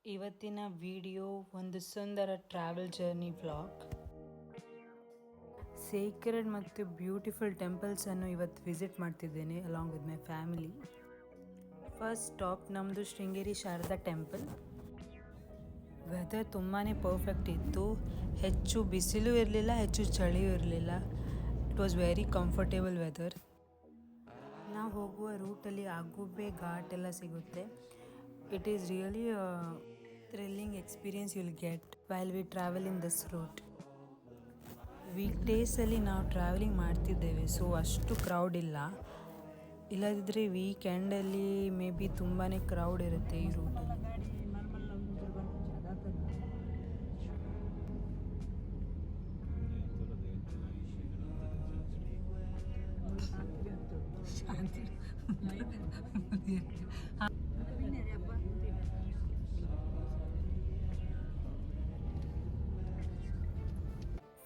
ಇವತ್ತಿನ ವಿಡಿಯೋ ಒಂದು ಸುಂದರ ಟ್ರಾವೆಲ್ ಜರ್ನಿ ವ್ಲಾಗ್. ಸೇಕ್ರೆಡ್ ಮತ್ತು ಬ್ಯೂಟಿಫುಲ್ ಟೆಂಪಲ್ಸನ್ನು ಇವತ್ತು ವಿಸಿಟ್ ಮಾಡ್ತಿದ್ದೇನೆ along with my family. First stop ನಮ್ಮದು ಶೃಂಗೇರಿ ಶಾರದಾ ಟೆಂಪಲ್. ವೆದರ್ ತುಂಬಾ ಪರ್ಫೆಕ್ಟ್ ಇತ್ತು. ಹೆಚ್ಚು ಬಿಸಿಲು ಇರಲಿಲ್ಲ, ಹೆಚ್ಚು ಚಳಿಯೂ ಇರಲಿಲ್ಲ. It was very comfortable weather. ನಾವು ಹೋಗುವ ರೂಟಲ್ಲಿ ಆಗುಂಬೆ ಘಾಟ್ ಎಲ್ಲ ಸಿಗುತ್ತೆ. It is really a thrilling experience you'll get while we travel in this route. ವೀಕ್ಡೇಸಲ್ಲಿ ನಾವು ಟ್ರಾವೆಲಿಂಗ್ ಮಾಡ್ತಿದ್ದೇವೆ, ಸೊ ಅಷ್ಟು ಕ್ರೌಡ್ ಇಲ್ಲ. ಇಲ್ಲದಿದ್ದರೆ ವೀಕೆಂಡಲ್ಲಿ ಮೇ ಬಿ ತುಂಬಾ ಕ್ರೌಡ್ ಇರುತ್ತೆ ಈ ರೂಟಲ್ಲಿ.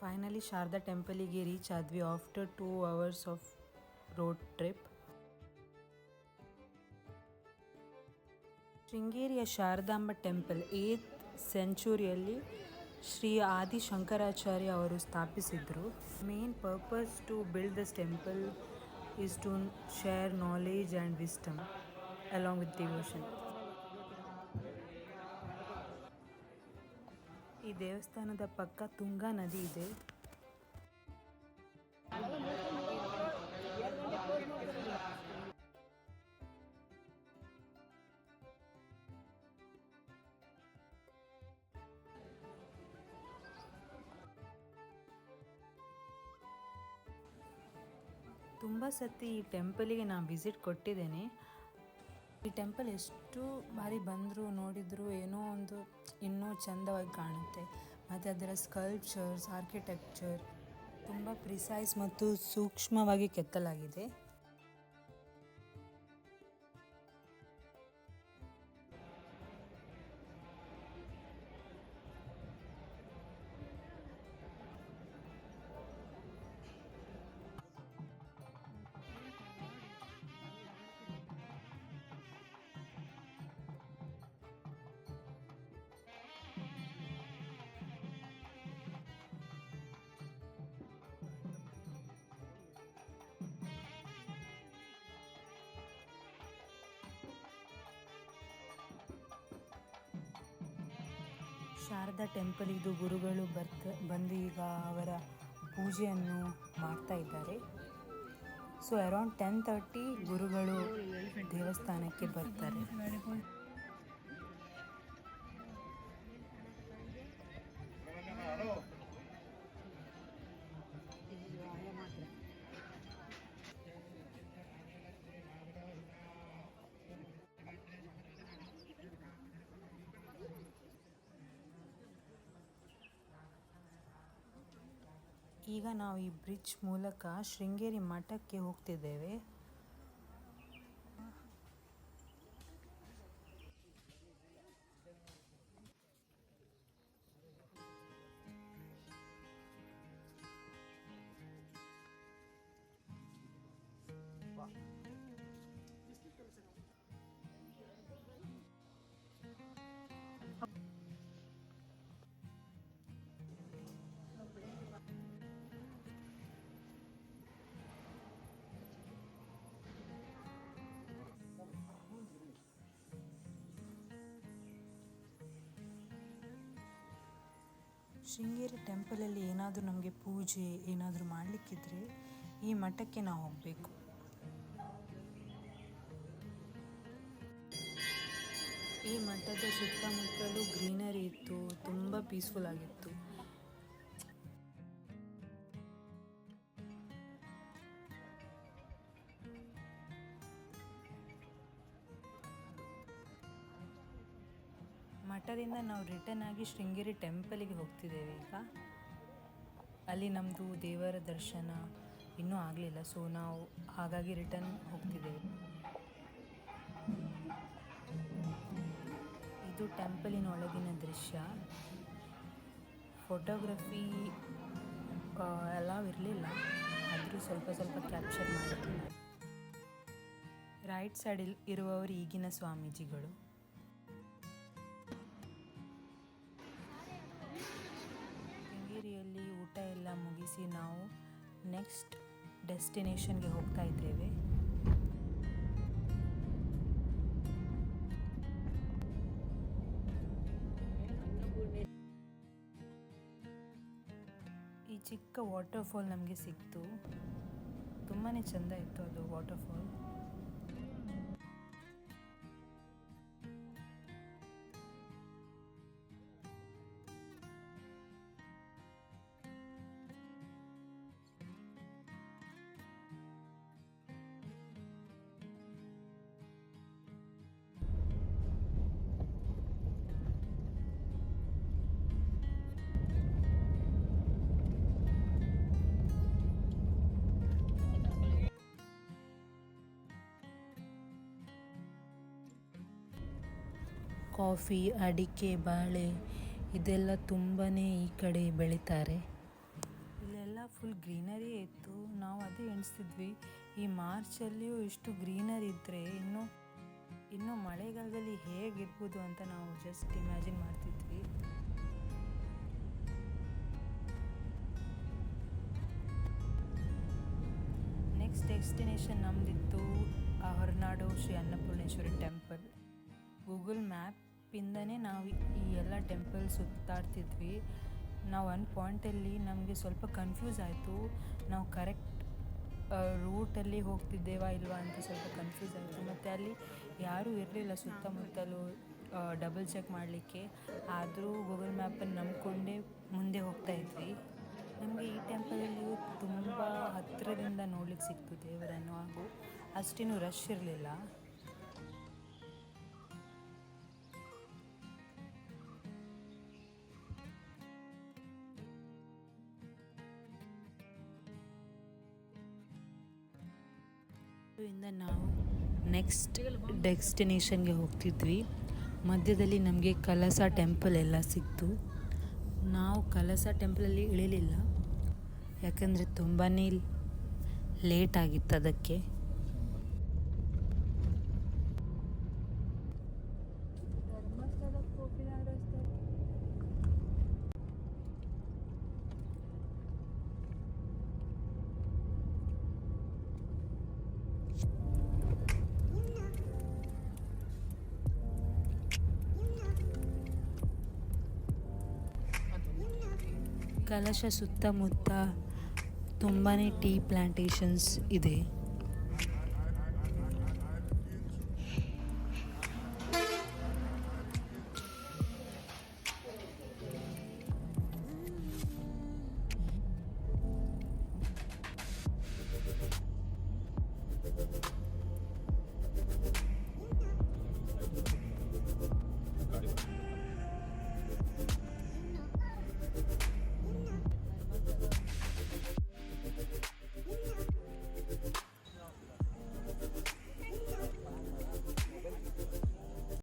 ಫೈನಲಿ ಶಾರದಾ ಟೆಂಪಲಿಗೆ ರೀಚ್ ಆದ್ವಿ after 2 hours of road trip. ಶೃಂಗೇರಿಯ ಶಾರದಾಂಬ ಟೆಂಪಲ್ 8th ಸೆಂಚುರಿಯಲ್ಲಿ ಶ್ರೀ ಆದಿ ಶಂಕರಾಚಾರ್ಯ ಅವರು ಸ್ಥಾಪಿಸಿದರು. Main purpose to build this temple is to share knowledge and wisdom along with devotion. ಈ ದೇವಸ್ಥಾನದ ಪಕ್ಕ ತುಂಗಾ ನದಿ ಇದೆ. ತುಂಬ ಸತಿ ಈ ಟೆಂಪಲಿಗೆ ನಾನು ವಿಸಿಟ್ ಕೊಟ್ಟಿದ್ದೇನೆ. ಈ ಟೆಂಪಲ್ ಎಷ್ಟು ಬಾರಿ ಬಂದರೂ ನೋಡಿದರೂ ಏನೋ ಒಂದು ಇನ್ನೂ ಚೆಂದವಾಗಿ ಕಾಣುತ್ತೆ. ಮತ್ತು ಅದರ ಸ್ಕಲ್ಪ್ಚರ್ಸ್, ಆರ್ಕಿಟೆಕ್ಚರ್ ತುಂಬ ಪ್ರಿಸೈಸ್ ಮತ್ತು ಸೂಕ್ಷ್ಮವಾಗಿ ಕೆತ್ತಲಾಗಿದೆ. ಶಾರದಾ ಟೆಂಪಲಿದು ಗುರುಗಳು ಬಂದು ಈಗ ಅವರ ಪೂಜೆಯನ್ನು ಮಾಡ್ತಾ ಇದ್ದಾರೆ. ಸೊ ಅರೌಂಡ್ 10:30 ಗುರುಗಳು ದೇವಸ್ಥಾನಕ್ಕೆ ಬರ್ತಾರೆ. ಈಗ ನಾವು ಈ ಬ್ರಿಡ್ಜ್ ಮೂಲಕ ಶೃಂಗೇರಿ ಮಠಕ್ಕೆ ಹೋಗ್ತಿದ್ದೇವೆ. ಶೃಂಗೇರಿ ಟೆಂಪಲಲ್ಲಿ ಏನಾದರೂ ನಮಗೆ ಪೂಜೆ ಏನಾದರೂ ಮಾಡಲಿಕ್ಕಿದ್ರೆ ಈ ಮಠಕ್ಕೆ ನಾವು ಹೋಗಬೇಕು. ಈ ಮಠದ ಸುತ್ತಮುತ್ತಲೂ ಗ್ರೀನರಿ ಇತ್ತು, ತುಂಬ ಪೀಸ್ಫುಲ್ ಆಗಿತ್ತು. ಮಠದಿಂದ ನಾವು ರಿಟರ್ನ್ ಆಗಿ ಶೃಂಗೇರಿ ಟೆಂಪಲಿಗೆ ಹೋಗ್ತಿದ್ದೇವೆ. ಈಗ ಅಲ್ಲಿ ನಮ್ಮದು ದೇವರ ದರ್ಶನ ಇನ್ನೂ ಆಗಲಿಲ್ಲ, ಸೊ ನಾವು ಹಾಗಾಗಿ ರಿಟರ್ನ್ ಹೋಗ್ತಿದ್ದೇವೆ. ಇದು ಟೆಂಪಲಿನ ಒಳಗಿನ ದೃಶ್ಯ. ಫೋಟೋಗ್ರಫಿ ಎಲ್ಲ ಇರಲಿಲ್ಲ, ಆದರೂ ಸ್ವಲ್ಪ ಕ್ಯಾಪ್ಚರ್ ಮಾಡಿದ್ದೀನಿ. ರೈಟ್ ಸೈಡ್ ಇರುವವರು ಈಗಿನ ಸ್ವಾಮೀಜಿಗಳು. ಊಟ ಎಲ್ಲ ಮುಗಿಸಿ ನಾವು ನೆಕ್ಸ್ಟ್ ಡೆಸ್ಟಿನೇಷನ್ಗೆ ಹೋಗ್ತಾ ಇದ್ದೇವೆ. ಈ ಚಿಕ್ಕ ವಾಟರ್ಫಾಲ್ ನಮಗೆ ಸಿಕ್ತು. ತುಂಬಾ ಚೆಂದ ಇತ್ತು ಅದು ವಾಟರ್ಫಾಲ್. ಕಾಫಿ, ಅಡಿಕೆ, ಬಾಳೆ ಇದೆಲ್ಲ ತುಂಬಾ ಈ ಕಡೆ ಬೆಳೀತಾರೆ. ಇಲ್ಲೆಲ್ಲ ಫುಲ್ ಗ್ರೀನರಿ ಇತ್ತು. ನಾವು ಅದೇ ಎಣಿಸ್ತಿದ್ವಿ, ಈ ಮಾರ್ಚಲ್ಲಿಯೂ ಇಷ್ಟು ಗ್ರೀನರಿ ಇದ್ದರೆ ಇನ್ನು ಮಳೆಗಾಲದಲ್ಲಿ ಹೇಗಿರ್ಬೋದು ಅಂತ ನಾವು ಜಸ್ಟ್ ಇಮ್ಯಾಜಿನ್ ಮಾಡ್ತಿದ್ವಿ. ನೆಕ್ಸ್ಟ್ ಡೆಸ್ಟಿನೇಷನ್ ನಮ್ಮದಿತ್ತು ಹೊರನಾಡು ಶ್ರೀ ಅನ್ನಪೂರ್ಣೇಶ್ವರಿ ಟೆಂಪಲ್. ಗೂಗಲ್ ಮ್ಯಾಪಿಂದನೇ ನಾವು ಈ ಎಲ್ಲ ಟೆಂಪಲ್ ಸುತ್ತಾಡ್ತಿದ್ವಿ. ನಾವು ಒಂದು ಪಾಯಿಂಟಲ್ಲಿ ನಮಗೆ ಸ್ವಲ್ಪ ಕನ್ಫ್ಯೂಸ್ ಆಯಿತು, ನಾವು ಕರೆಕ್ಟ್ ರೂಟಲ್ಲಿ ಹೋಗ್ತಿದ್ದೇವಾ ಇಲ್ವಾ ಅಂತ ಸ್ವಲ್ಪ ಕನ್ಫ್ಯೂಸ್ ಆಯಿತು. ಮತ್ತು ಅಲ್ಲಿ ಯಾರೂ ಇರಲಿಲ್ಲ ಸುತ್ತಮುತ್ತಲೂ ಡಬಲ್ ಚೆಕ್ ಮಾಡಲಿಕ್ಕೆ. ಆದರೂ ಗೂಗಲ್ ಮ್ಯಾಪನ್ನು ನಂಬಿಕೊಂಡೇ ಮುಂದೆ ಹೋಗ್ತಾ ಇದ್ವಿ. ನಮಗೆ ಈ ಟೆಂಪಲಲ್ಲಿಯೂ ತುಂಬ ಹತ್ತಿರದಿಂದ ನೋಡ್ಲಿಕ್ಕೆ ಸಿಕ್ತು ದೇವರನ್ನು, ಹಾಗೂ ಅಷ್ಟೇನು ರಶ್ ಇರಲಿಲ್ಲ. ಇಂದ ನಾವು ನೆಕ್ಸ್ಟ್ ಡೆಸ್ಟಿನೇಷನ್ಗೆ ಹೋಗ್ತಿದ್ವಿ. ಮಧ್ಯದಲ್ಲಿ ನಮಗೆ ಕಳಸ ಟೆಂಪಲ್ ಎಲ್ಲ ಸಿಕ್ತು. ನಾವು ಕಳಸ ಟೆಂಪಲಲ್ಲಿ ಇಳಿಲಿಲ್ಲ, ಯಾಕಂದರೆ ತುಂಬಾ ಲೇಟ್ ಆಗಿತ್ತು ಅದಕ್ಕೆ. ಕಳಶ ಸುತ್ತಮುತ್ತ ತುಂಬಾ ಟೀ ಪ್ಲಾಂಟೇಶನ್ಸ್ ಇದೆ.